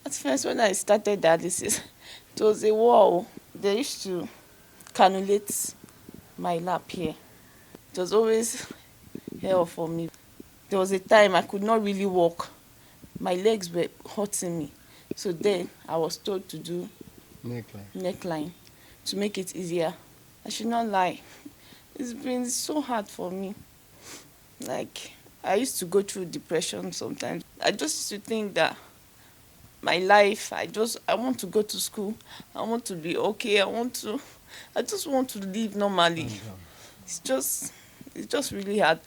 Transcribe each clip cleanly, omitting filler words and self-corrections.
At first, when I started dialysis, it was a war. They used to cannulate my lap here. It was always hell for me. There was a time I could not really walk. My legs were hurting me. So then I was told to do neckline to make it easier. I should not lie. It's been so hard for me. Like, I used to go through depression sometimes. I just used to think that my life, I want to go to school. I want to be okay. I just want to live normally. It's just really hard.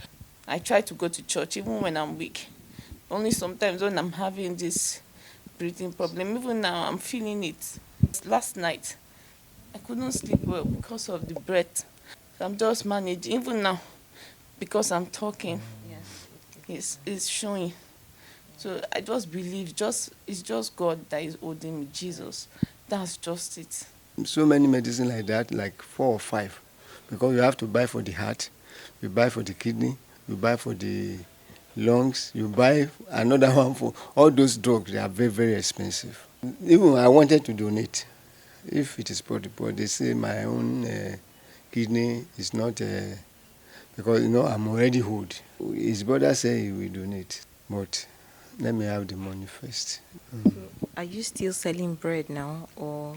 I try to go to church even when I'm weak. Only sometimes when I'm having this breathing problem. Even now I'm feeling it. Last night I couldn't sleep well because of the breath. So I'm just managing. Even now, because I'm talking, it's showing. So I just believe it's just God that is holding me, Jesus. That's just it. So many medicine like that, like 4 or 5, because you have to buy for the heart, you buy for the kidney, you buy for the lungs, you buy another one for all those drugs. They are very, very expensive. Even I wanted to donate, if it is possible, but they say my own kidney is not, because I'm already old. His brother said he will donate, but let me have the money first. So are you still selling bread now, or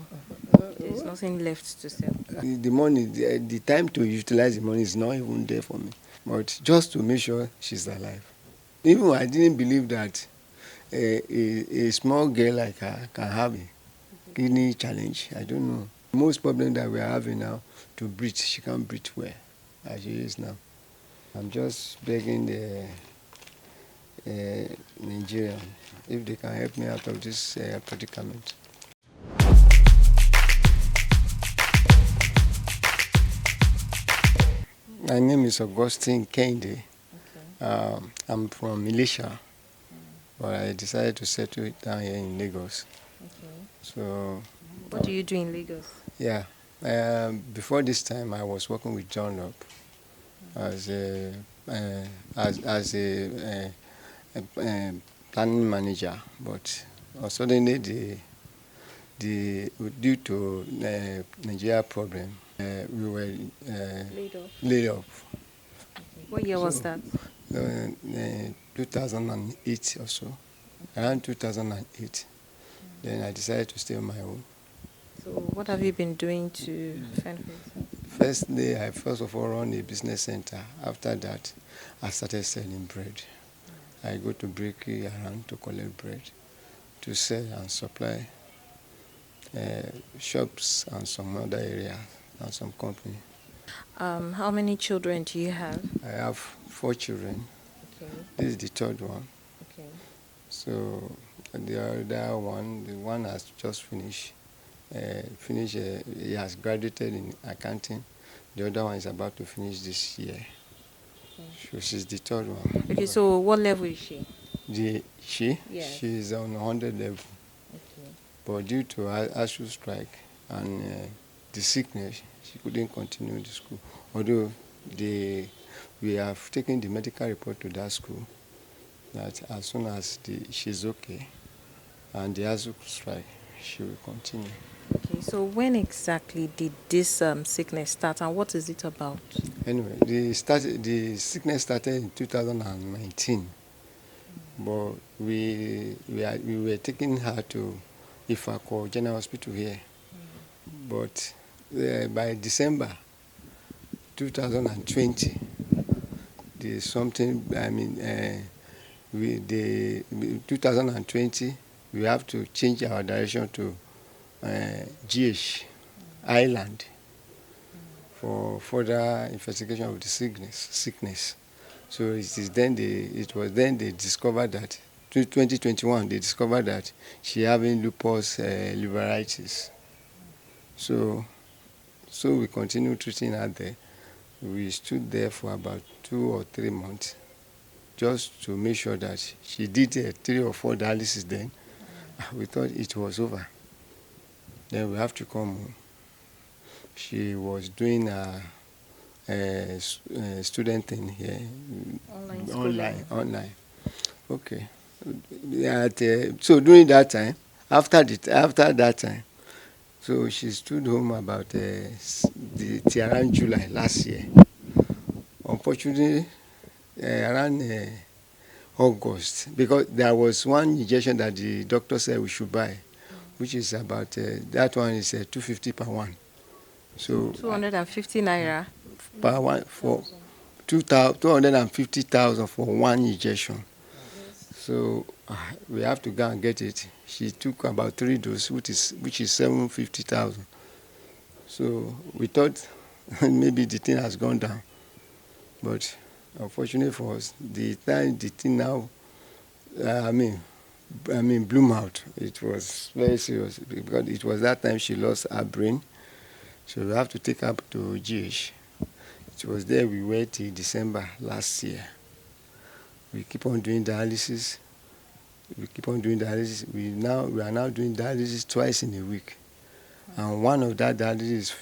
there's nothing left to sell? The money, the time to utilize the money is not even there for me, but just to make sure she's alive. Even I didn't believe that a small girl like her can have a kidney challenge. I don't know. Most problem that we are having now to breathe, she can't breathe well as she is now. I'm just begging the Nigerian if they can help me out of this predicament. My name is Kehinde. Okay. I'm from Malaysia, but I decided to settle it down here in Lagos. Okay. So, what do you do in Lagos? Yeah, before this time, I was working with Tolulope as a planning manager, but suddenly due to Nigeria problem, we were laid off. Okay. What year was that? 2008 or so, around 2008. Then I decided to stay on my own. So what have you been doing to fend for yourself? I first of all run a business center. After that, I started selling bread. I go to bakery around to collect bread, to sell and supply shops and some other areas and some company. How many children do you have? I have 4 children. Okay. This is the 3rd one. Okay. So the other one, the one has just finished. He has graduated in accounting. The other one is about to finish this year. Okay. So she's the 3rd one. Okay, so what level is she? She? Yes. She is on 100 level. Okay. But due to ASU strike and the sickness, she couldn't continue the school. Although we have taken the medical report to that school that as soon as she's okay and the ASU strike, she will continue. Okay, so when exactly did this sickness start, and what is it about? Anyway, the sickness started in 2019, but we were taking her to Ifako General Hospital here. But by December 2020, there's something. 2020, we have to change our direction to GH Island for further investigation of the sickness. So it was then they discovered that 2021 they discovered that she having lupus nephritis. So we continued treating her there. We stood there for about 2 or 3 months just to make sure that she did 3 or 4 dialysis then. We thought it was over. Then we have to come home. She was doing a student thing here. Online. Okay. So during that time, after that time, so she stood home about the around July last year. Unfortunately, around August, because there was one injection that the doctor said we should buy, which is about that one is 250 per one. So 250 naira. per one for 250,000 for one injection. So we have to go and get it. She took about 3 doses, which is 750,000. So we thought maybe the thing has gone down, but unfortunately for us, the time the thing now, I mean, bloom out. It was very serious because it was that time she lost her brain. So we have to take her to GH. It was there we were till December last year. We keep on doing dialysis. We are now doing dialysis twice in a week, and one of that dialysis is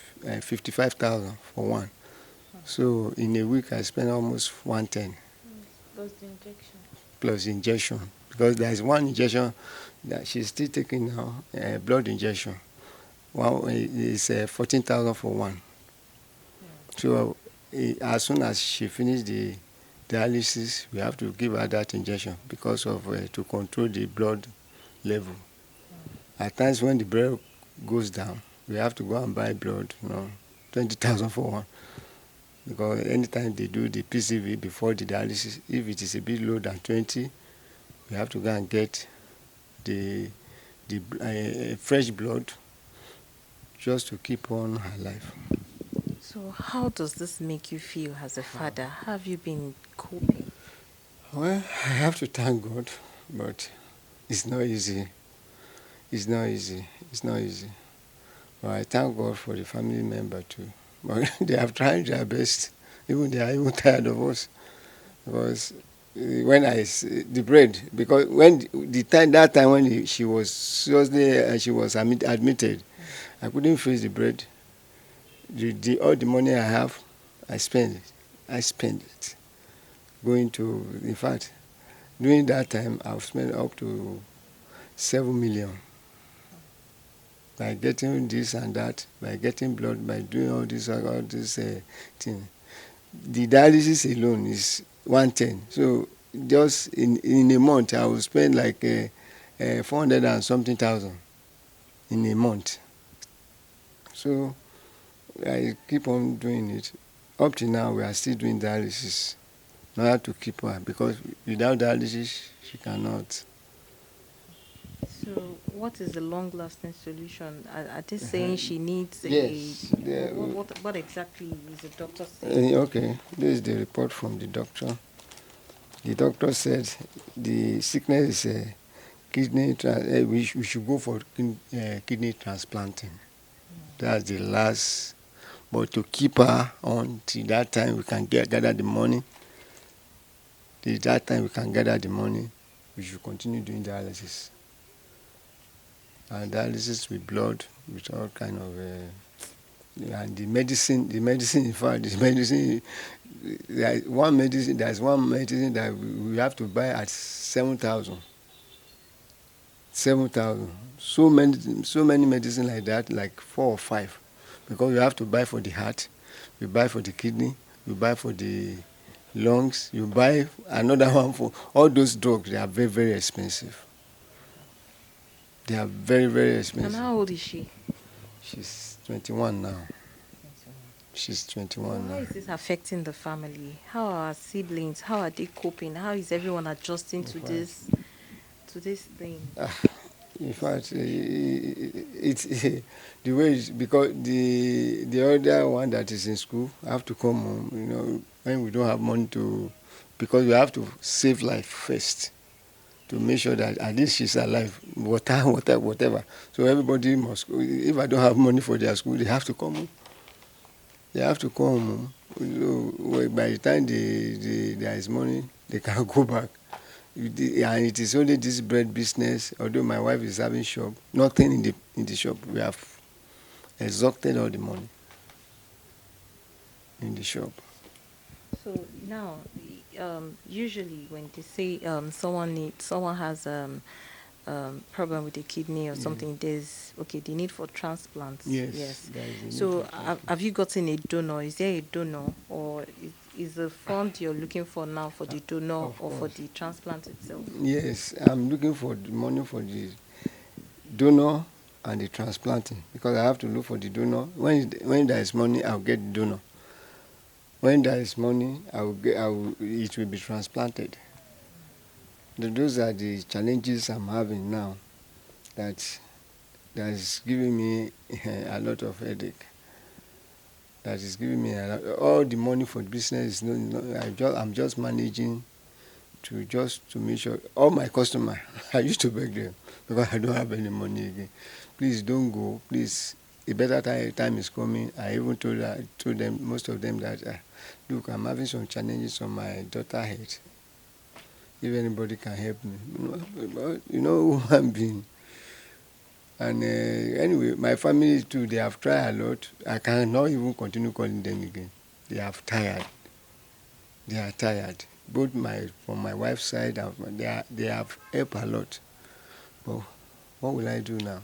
55,000 for one. So in a week I spend almost 110 Plus the injection. plus injection, because there is one injection that she's still taking now, blood injection. One is 14,000 for one. So as soon as she finishes the dialysis, we have to give her that injection because of to control the blood level. At times when the blood goes down, we have to go and buy blood, 20,000 for one. Because anytime they do the PCV before the dialysis, if it is a bit low than 20, we have to go and get the fresh blood just to keep on her life. So how does this make you feel as a father? How have you been coping? Well, I have to thank God, but it's not easy. It's not easy. It's not easy. But I thank God for the family member too. But they have tried their best. Even they are even tired of us. Because when the bread, because when that time when she was seriously she was admitted, I couldn't face the bread. All the money I have, I spend it. In fact, during that time, I've spent up to 7 million by getting this and that, by getting blood, by doing all this thing. The dialysis alone is 110. So just in a month, I will spend like 400 and something thousand in a month. So I keep on doing it. Up to now, we are still doing dialysis in order to keep her, because without dialysis, she cannot. So what is the long-lasting solution? Are they saying she needs Yes. what exactly is the doctor saying? Okay, this is the report from the doctor. The doctor said the sickness is we should go for kidney transplanting. That's the last. But to keep her on till that time, we can gather the money. Till that time, we can gather the money. We should continue doing dialysis. And dialysis with blood, with all kind of, and the medicine. In fact, the medicine. There's one medicine that we have to buy at 7,000. 7,000. So many medicine like that, like 4 or 5, because you have to buy for the heart, you buy for the kidney, you buy for the lungs, you buy another one for all those drugs. They are very, very expensive. They are very, very expensive. And how old is she? She's 21 now. She's 21 How now. is this affecting the family? How are our siblings? How are they coping? How is everyone adjusting to this thing? In fact, it's the way because the other one that is in school have to come home. When we don't have money because we have to save life first to make sure that at least she's alive, whatever. So everybody must. If I don't have money for their school, they have to come home. They have to come home. By the time there is money, they can go back. And it is only this bread business. Although my wife is having shop, nothing in the shop. We have exhausted all the money in the shop. So now, usually when they say someone has problem with the kidney or something, there's the need for transplants. Yes, there is a need So for transplant. have you gotten a donor? Is there a donor, or is the fund you're looking for now for the donor Of or for course. the transplant itself? Yes, I'm looking for the money for the donor and the transplanting, because I have to look for the donor. When there is money, I'll get the donor. When there is money, it will be transplanted. Those are the challenges I'm having now. That is giving me a lot of headache. That is giving me all the money for the business. I'm just managing to make sure all my customers. I used to beg them because I don't have any money again. Please don't go. Please, a better time is coming. I even told them, most of them, that look, I'm having some challenges on my daughter's head. If anybody can help me, human being. And anyway, my family too, they have tried a lot. I cannot even continue calling them again. They have tired. They are tired. Both from my wife's side, they have helped a lot. But what will I do now?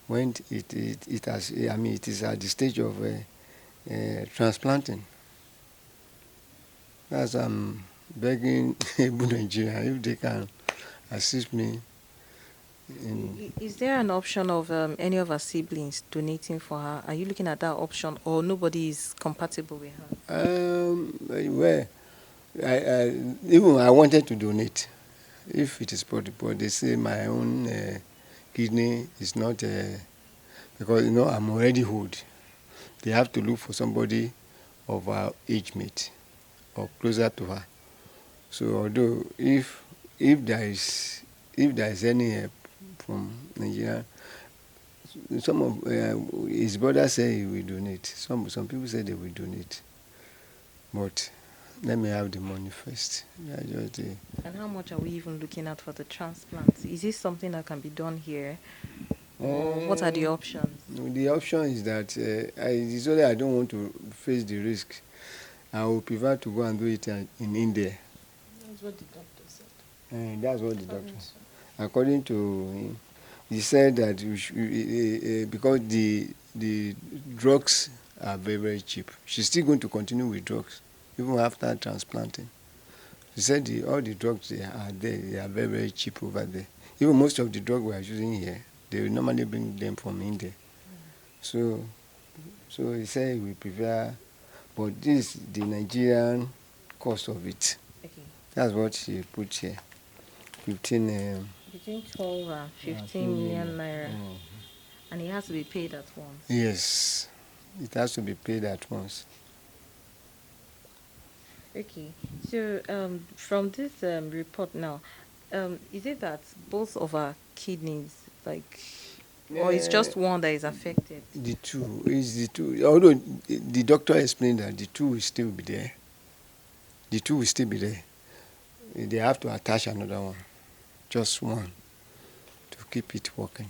When it is at the stage of transplanting. That's I'm begging able Nigerian if they can assist me. Is there an option of any of her siblings donating for her? Are you looking at that option, or nobody is compatible with her? Well, even I wanted to donate, if it is possible. But they say my own kidney is not, because I'm already old. They have to look for somebody of our age mate or closer to her. So although if there is any help from Nigeria, some of his brother say he will donate. Some people say they will donate, but let me have the money first. And how much are we even looking at for the transplant? Is this something that can be done here? Or what are the options? The option is that it's only I don't want to face the risk. I would prefer to go and do it in India. That's what the doctor said. That's what the doctor. According to him, he said that because the drugs are very, very cheap. She's still going to continue with drugs even after transplanting. He said all the drugs they are very, very cheap over there. Even most of the drugs we are using here, they normally bring them from India. So he said we prefer, but this is the Nigerian cost of it. Okay. That's what she put here. 15. Between 12 and 15 million naira. And it has to be paid at once. Yes, it has to be paid at once. Okay. So from this report now, is it that both of our kidneys, or it's just one that is affected? The two. Although the doctor explained that the two will still be there. The two will still be there. They have to attach another one, just one, to keep it working.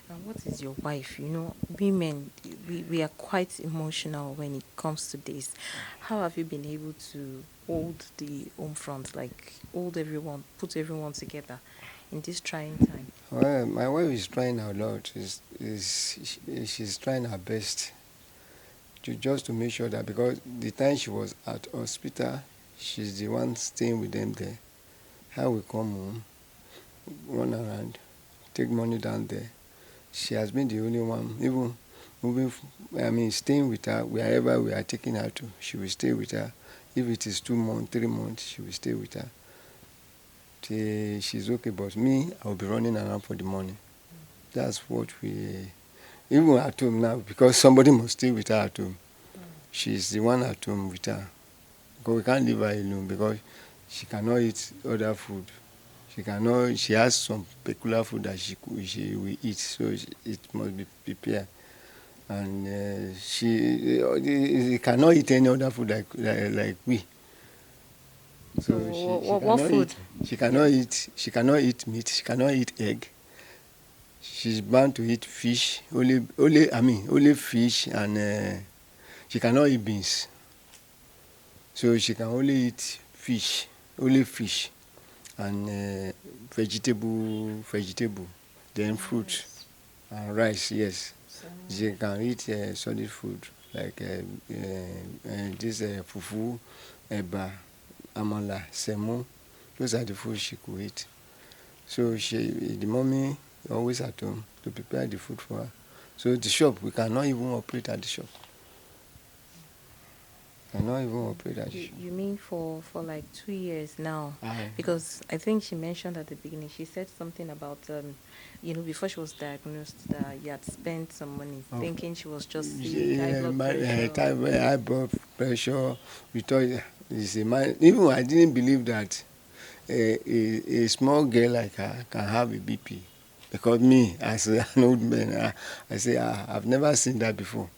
And what is your wife? Women, we are quite emotional when it comes to this. How have you been able to hold the home front, hold everyone, put everyone together in this trying time? Well, my wife is trying a lot. She's trying her best just to make sure that, because the time she was at hospital, she's the one staying with them there. How we come home, run around, take money down there. She has been the only one, even staying with her wherever we are taking her to. She will stay with her. If it is 2 months, 3 months, she will stay with her. She's okay, but me, I will be running around for the money. That's what even at home now, because somebody must stay with her at home. She's the one at home with her. Because we can't leave her alone, because she cannot eat other food. She has some peculiar food that she will eat, so it must be prepared. And she cannot eat any other food like we. So what food? She cannot eat meat. She cannot eat egg. She's bound to eat fish. Only fish, and she cannot eat beans. So she can only eat fish. Only fish. and vegetable, then fruit Rice, and rice. Yes, salmon. she can eat solid food like this fufu, eba, amala, semo. Those are the foods she could eat. So the mommy always at home to prepare the food for her. So the shop, we cannot even operate at the shop. Cannot even operate at the shop. You mean for like 2 years now? Aye. Because I think she mentioned at the beginning, she said something about, before she was diagnosed, that you had spent some money Of- thinking she was just sick, high Yeah, blood my pressure. high blood pressure. We thought it's a man. Even I didn't believe that a small girl like her can have a BP. Because me, as an old man, I say I've never seen that before.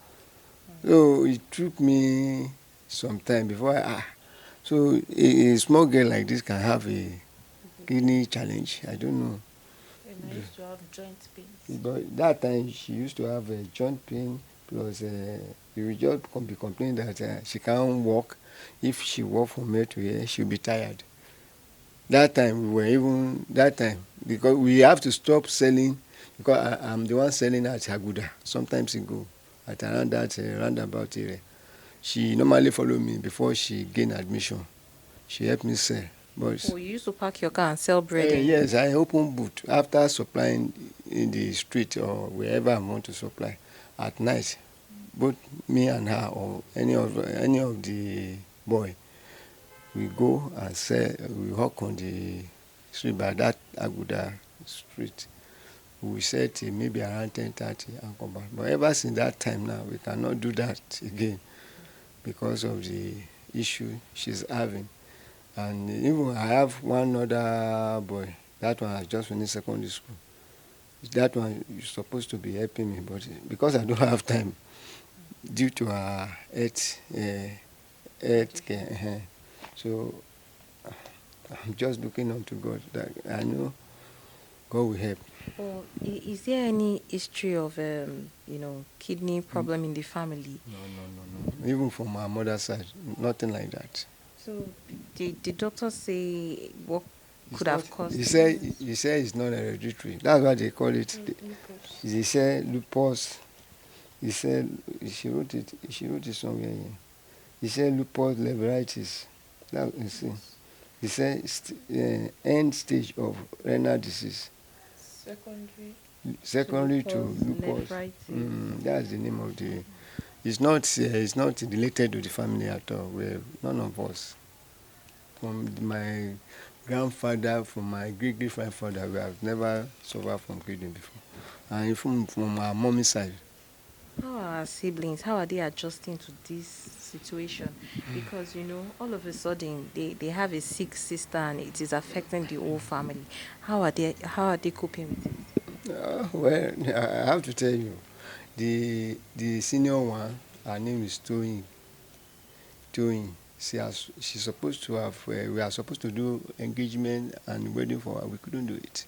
So it took me some time before so a small girl like this can have a kidney challenge. I don't know. And I used to have joint pains. But that time she used to have a joint pain plus you will just be complaining that she can't walk. If she walk from here to here, she'll be tired. That time because we have to stop selling because I'm the one selling at Aguda sometimes ago at around that roundabout area. She normally follow me before she gain admission. She help me sell. But Oh, you used to park your car and sell bread in. yes, I open boot after supplying in the street or wherever I want to supply at night. Both me and her or any of the boy, we go and sell. We walk on the street by that Aguda street. We sell till maybe around 10:30 and come back. But ever since that time now, we cannot do that again because of the issue she's having. And even I have one other boy. That one has just finished secondary school. That one is supposed to be helping me, but because I don't have time due to her health care. So I'm just looking on to God that I know God will help. Or is there any history of, kidney problem in the family? No. Even from my mother's side, nothing like that. So did the doctor say what It's could not, have caused he it? said it's not hereditary. That's what they call it. Lupus. He said lupus. He said she wrote it somewhere here. He said lupus nephritis. That you see. He said end stage of renal disease. Secondary to lupus. Nephritis. That's the name of the. It's not related to the family at all. None of us. From my grandfather, from my great grandfather, we have never suffered from kidney before. And from our mommy's side. How are our siblings? How are they adjusting to this situation? Because all of a sudden they have a sick sister and it is affecting the whole family. How are they coping with it? Well, I have to tell you, the senior one, her name is Toyin. She's supposed to have. We are supposed to do engagement and wedding for her. We couldn't do it.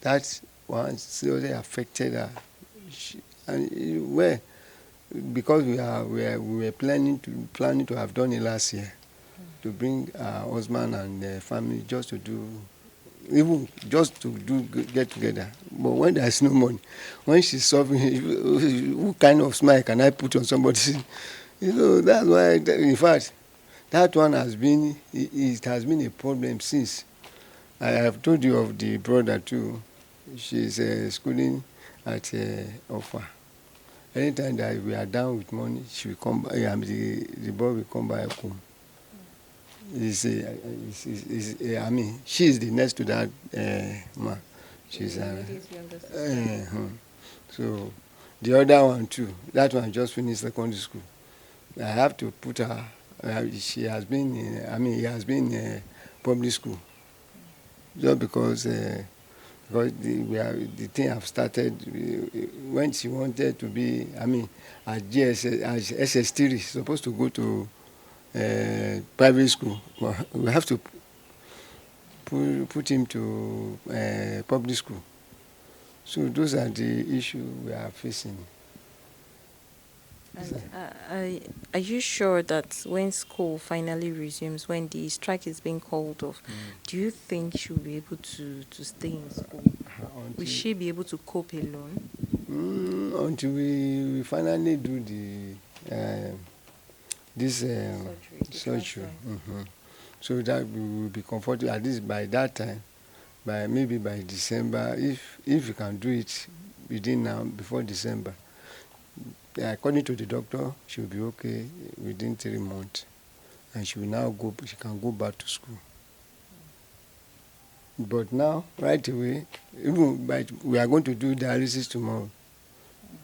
That one seriously affected her. Well, because we were planning to have done it last year, to bring our husband and family just to do get together. But when there is no money, when she's suffering, what kind of smile can I put on somebody? That's why. In fact, that one it has been a problem since. I have told you of the brother too. She's schooling at Offa. Anytime that we are down with money, she will come by, the boy will come back home. She is the next to that man. She's so the other one too. That one just finished secondary school. I have to put her. She has been. He has been in public school. Just because the thing have started when she wanted to be. At GSS, as SS3, she's supposed to go to private school. We have to put him to public school. So those are the issues we are facing. And are you sure that when school finally resumes, when the strike is being called off, do you think she'll be able to stay in school? Will until she be able to cope alone? until we finally do the this Surgery, the surgery. transplant. So that we will be comfortable at least by that time, by maybe by December, if we can do it within now before December. According to the doctor, she will be okay within 3 months, and she will now go. She can go back to school. But now, right away, even by we are going to do dialysis tomorrow.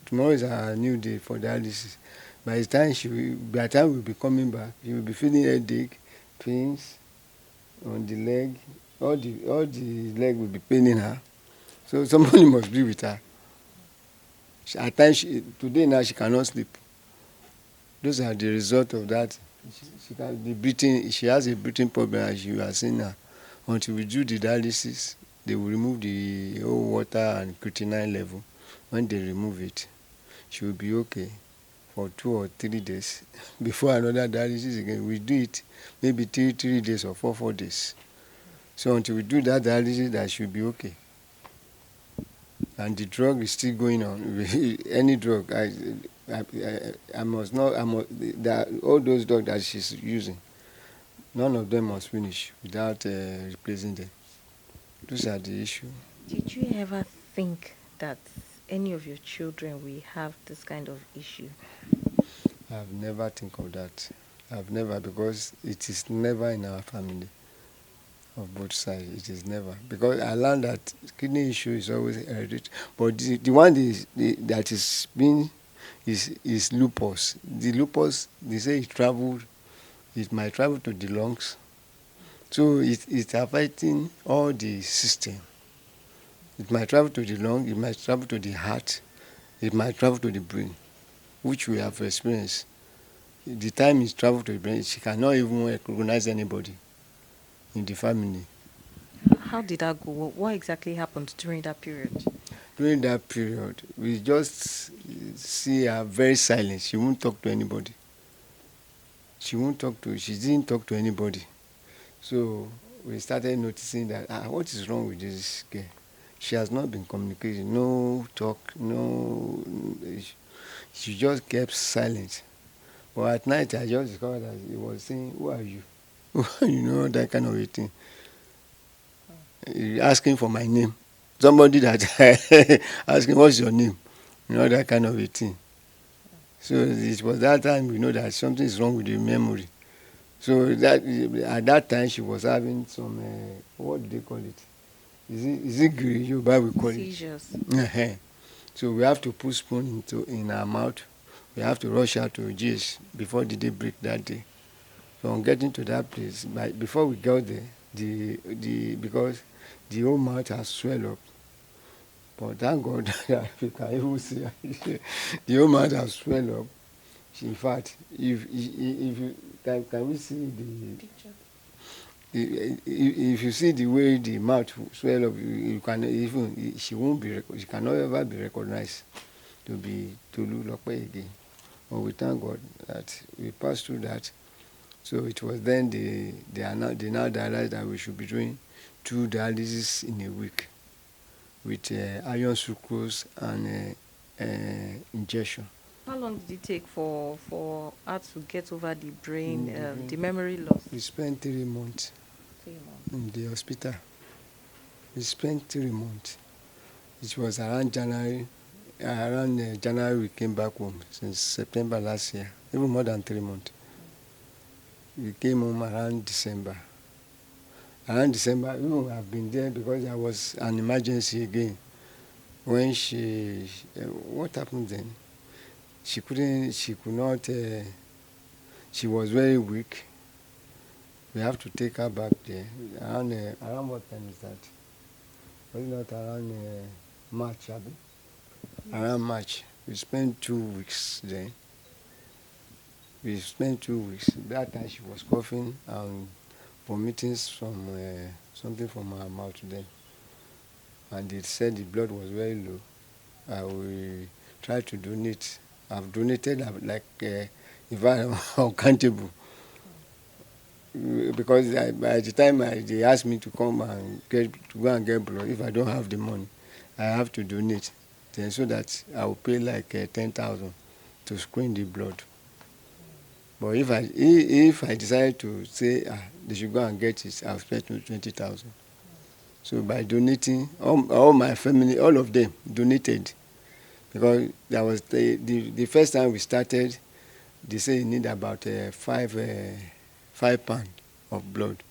Tomorrow is our new day for dialysis. By the time we'll be coming back, she will be feeling headache, pains on the leg. All the leg will be paining her. So somebody must be with her. At times, today now she cannot sleep. Those are the result of that. She can the breathing. She has a breathing problem, as you are seeing now. Until we do the dialysis, they will remove the whole water and creatinine level. When they remove it, she will be okay for 2 or 3 days before another dialysis again. We do it maybe 3 days or 4 days. So until we do that dialysis, that should be okay. And the drug is still going on. Any drug, I must not. All those drugs that she's using, none of them must finish without replacing them. Those are the issue. Did you ever think that any of your children will have this kind of issue? I've never think of that. I've never, because it is never in our family of both sides. It is never, because I learned that kidney issue is always hereditary. But the one that is being is lupus. The lupus, they say it might travel to the lungs, so it's affecting all the system. It might travel to the lung, it might travel to the heart, it might travel to the brain, which we have experienced. The time it travel to the brain, she cannot even recognize anybody in the family. How did that go? What exactly happened during that period? During that period, we just see her very silent. She won't talk to anybody. She didn't talk to anybody. So we started noticing that, what is wrong with this girl? She has not been communicating, no talk, no. She just kept silent. But at night, I just discovered that he was saying, "Who are you?" You know, that kind of a thing. Asking for my name. Somebody that asking, "What's your name?" You know, that kind of a thing. So it was that time we know that something is wrong with the memory. So that at that time she was having some what do they call it? Is it grey? Yoruba we call Seizures. it. So we have to put spoon in her mouth. We have to rush her to GH before the day break that day. So on getting to that place, before we got there, because the whole mouth has swelled up. But thank God that you can even see the whole mouth has swelled up. In fact, if you can we see Picture. if you see the way the mouth swell up, you can even she cannot ever be recognized to be Tolulope again. But we thank God that we passed through that. So it was then they now realized that we should be doing 2 dialysis in a week with iron sucrose and injection. How long did it take for her to get over the brain, Mm, the memory loss? We spent 3 months 3 months. in the hospital. We spent 3 months. It was around January. Around January we came back home, since September last year, even more than 3 months. We came home around December. Around December, even I've been there because there was an emergency again. When what happened then? She could not, she was very weak. We have to take her back there. Around what time is that? Was it not around March, Abi? Around March. We spent 2 weeks there. We spent 2 weeks. That time she was coughing and vomiting something from her mouth then. And they said the blood was very low. We tried to donate I've donated like if I'm uncountable. Because by the time they ask me to come and go and get blood, if I don't have the money, I have to donate. Then so that I will pay like 10,000 to screen the blood. But if I decide to say they should go and get it, I'll spend 20,000. So by donating, all my family, all of them donated, because that was the first time we started. They say you need about 5 pound of blood,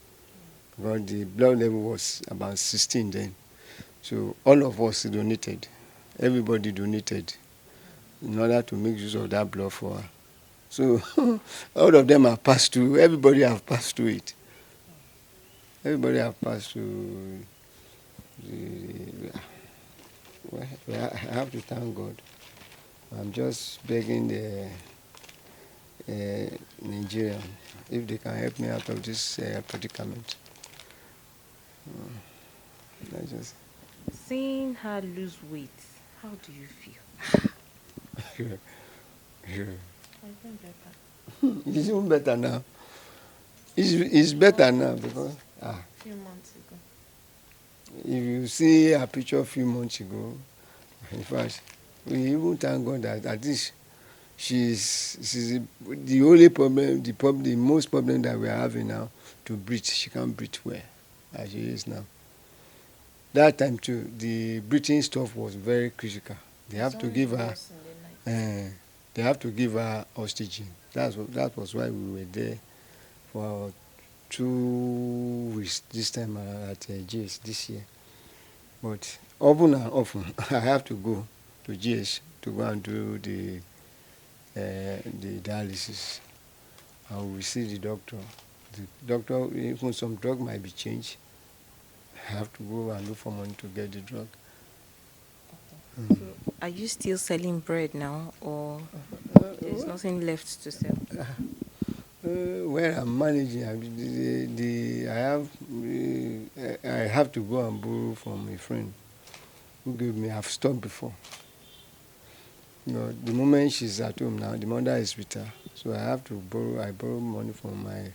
because the blood level was about 16 then. So all of us donated. Everybody donated in order to make use of that blood for her. So all of them have passed through. Everybody have passed through it. Everybody have passed through. Well, I have to thank God. I'm just begging the Nigerian if they can help me out of this predicament. I just Seeing her lose weight, how do you feel? It's even better now. It's better now because Few months ago. if you see a picture a few months ago, in fact, we even thank God that at least she's the only problem, the most problem that we are having now to breathe. She can't breathe well as she is now. That time too, the breathing stuff was very critical. They have to give her. They have to give her oxygen. That was why we were there for 2 weeks this time at GS this year. But often and often, I have to go to GS to go and do the dialysis. I will see the doctor. The doctor, even some drug might be changed. I have to go and look for money to get the drug. So are you still selling bread now, or there's nothing left to sell? Where I'm managing, I have to go and borrow from a friend who gave me. I've stopped before. You know, the moment she's at home now, the mother is with her, so I have to borrow. I borrow money from a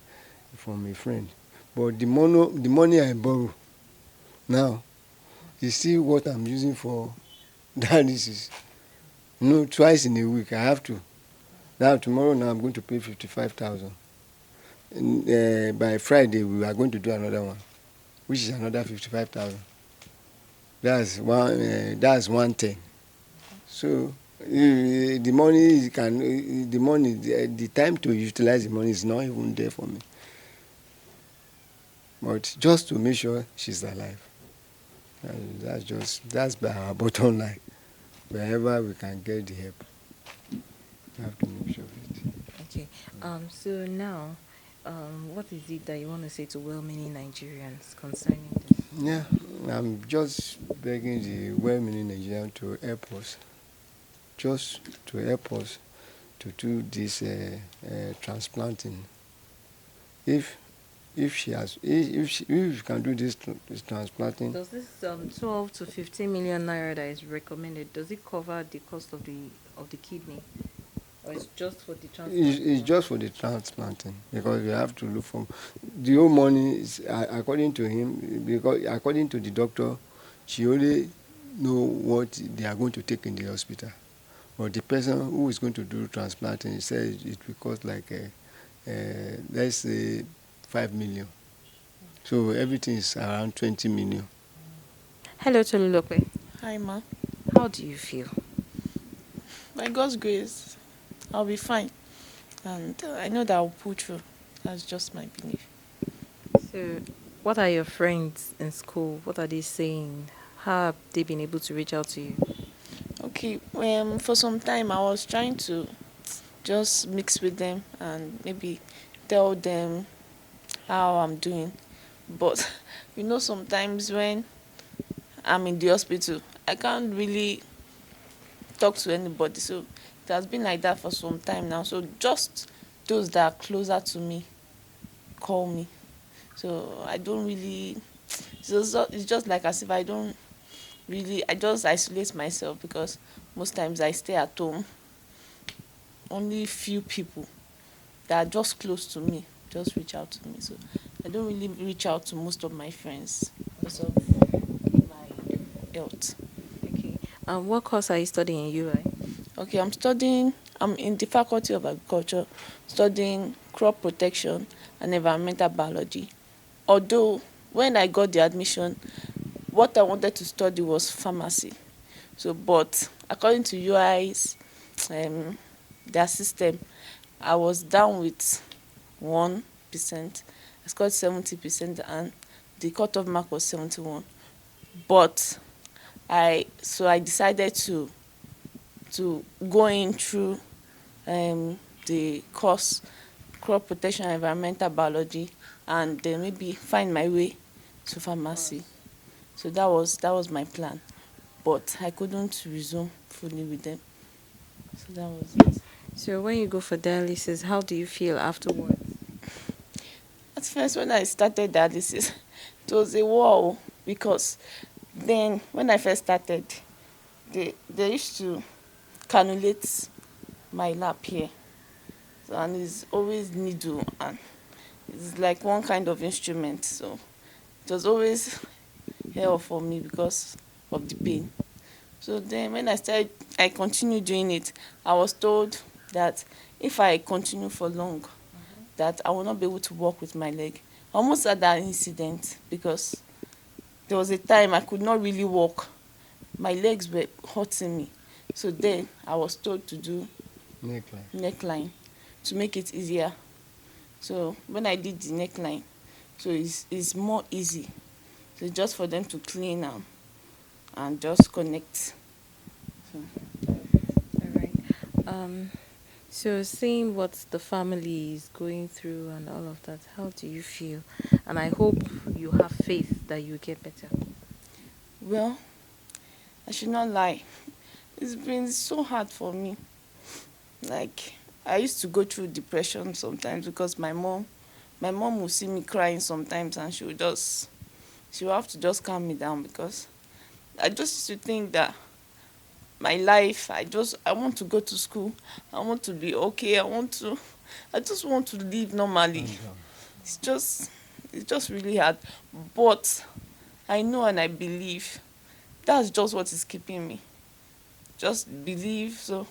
friend, but the money I borrow now is still what I'm using for dialysis. You know, twice in a week I have to. Now tomorrow now I'm going to pay 55,000. By Friday we are going to do another one, which is another 55,000. That's 110. So the money the time to utilize the money is not even there for me. But just to make sure she's alive. That's by our bottom line. Wherever we can get the help, we have to make sure of it. Okay. So now, what is it that you want to say to well-meaning Nigerians concerning this? Yeah, I'm just begging the well-meaning Nigerian to help us, just to help us to do this transplanting. If she can do this transplanting, Does this 12 to 15 million naira that is recommended, does it cover the cost of the kidney, or it's just for the transplant? it's just for the transplanting, because we have to look for the whole money is according to him, because according to the doctor, she only know what they are going to take in the hospital. But the person who is going to do transplanting, he said it will cost like let's say 5 million. So everything is around 20 million. Hello, Tolulope. Hi, ma. How do you feel? By God's grace, I'll be fine. And I know that I'll pull through. That's just my belief. So, what are your friends in school? What are they saying? How have they been able to reach out to you? Okay, for some time I was trying to just mix with them and maybe tell them how I'm doing. But sometimes when I'm in the hospital, I can't really talk to anybody. So it has been like that for some time now. So just those that are closer to me call me. So I don't really. It's just like as if I don't really. I just isolate myself because most times I stay at home. only few people that are just close to me just reach out to me. So I don't really reach out to most of my friends because of my health. Okay. What course are you studying in UI? Okay, I'm in the Faculty of Agriculture, studying crop protection and environmental biology. Although when I got the admission, what I wanted to study was pharmacy. So, but according to UI's their system, I was down with 1%. I scored 70% and the cutoff mark was 71. But I decided to go in through the course crop protection and environmental biology, and then maybe find my way to pharmacy. So that was my plan, but I couldn't resume fully with them. So that was it. So when you go for dialysis, how do you feel afterwards? At first, when I started dialysis, it was a war because then when I first started, they used to cannulate my lap here. So, and it's always needle and it's like one kind of instrument. So it was always hell for me because of the pain. So then when I continued doing it, I was told that if I continue for long, that I will not be able to walk with my leg. I almost had that incident because there was a time I could not really walk. My legs were hurting me. So then I was told to do Neckline. neckline to make it easier. So when I did the neckline, so it's more easy. So just for them to clean and just connect. So, All right. Um, so seeing what the family is going through and all of that, how do you feel? And I hope you have faith that you get better. well, I should not lie. It's been so hard for me. Like I used to go through depression sometimes because my mom will see me crying sometimes and she will have to just calm me down because I just used to think that my life, I want to go to school. I want to be okay. I just want to live normally. Calm down. It's just it's just really hard. But I know and I believe that's just what is keeping me. Just believe. So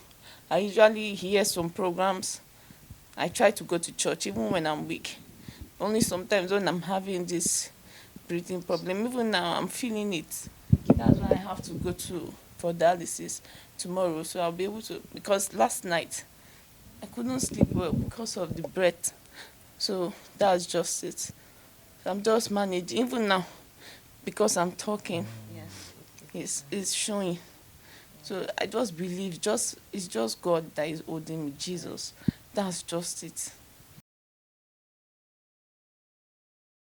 I usually hear some programs. I try to go to church even when I'm weak. Only sometimes when I'm having this breathing problem. Even now I'm feeling it. That's why I have to go to for dialysis tomorrow. So I'll be able to, because last night I couldn't sleep well because of the breath. So that's just it. So I'm just managing. Even now, because I'm talking, Yes. it's showing. So I just believe it's just God that is holding me, Jesus. That's just it.